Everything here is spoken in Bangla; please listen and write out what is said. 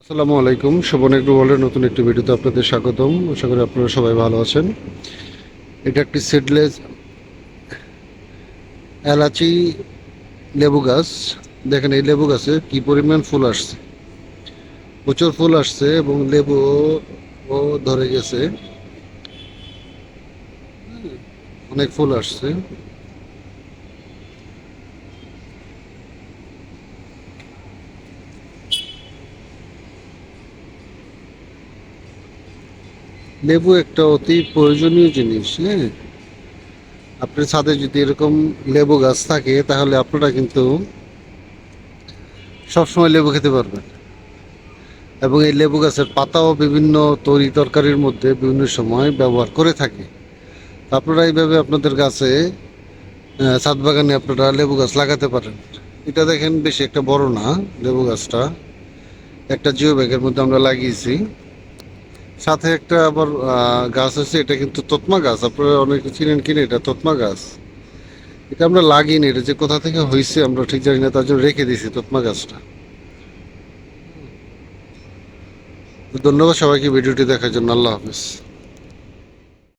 আসসালামু আলাইকুম। শোভন এগ্রো ওয়ার্ল্ডের নতুন একটি ভিডিওতে আপনাদের স্বাগতম। আশা করি আপনারা সবাই ভালো আছেন। এটা একটি সিডলেস এলাচি লেবু গাছ। দেখেন এই লেবু গাছে কি পরিমাণ ফুল আসছে, প্রচুর ফুল আসছে এবং লেবু ও ধরে গেছে, অনেক ফুল আসছে। লেবু একটা অতি প্রয়োজনীয় জিনিস। হ্যাঁ, আপনার ছাদে যদি এরকম লেবু গাছ থাকে তাহলে আপনারা কিন্তু সবসময় লেবু খেতে পারবেন। এবং এই লেবু গাছের পাতাও বিভিন্ন তরি তরকারির মধ্যে বিভিন্ন সময় ব্যবহার করে থাকে। আপনারা এইভাবে আপনাদের গাছে ছাদ বাগানে আপনারা লেবু গাছ লাগাতে পারেন। এটা দেখেন বেশি একটা বড় না, লেবু গাছটা একটা জিও ব্যাগের মধ্যে আমরা লাগিয়েছি। সাথে একটা আবার গাছ আছে, এটা কিন্তু তোতমা গাছ, আপনারা অনেকে চিনেন কিনা, এটা তোতমা গাছ। এটা আমরা লাগিনি, এটা যে কোথা থেকে হয়েছে আমরা ঠিক জানি না, তার জন্য রেখে দিয়েছি তোতমা গাছটা। ধন্যবাদ সবাইকে ভিডিওটি দেখার জন্য। আল্লাহ হাফিজ।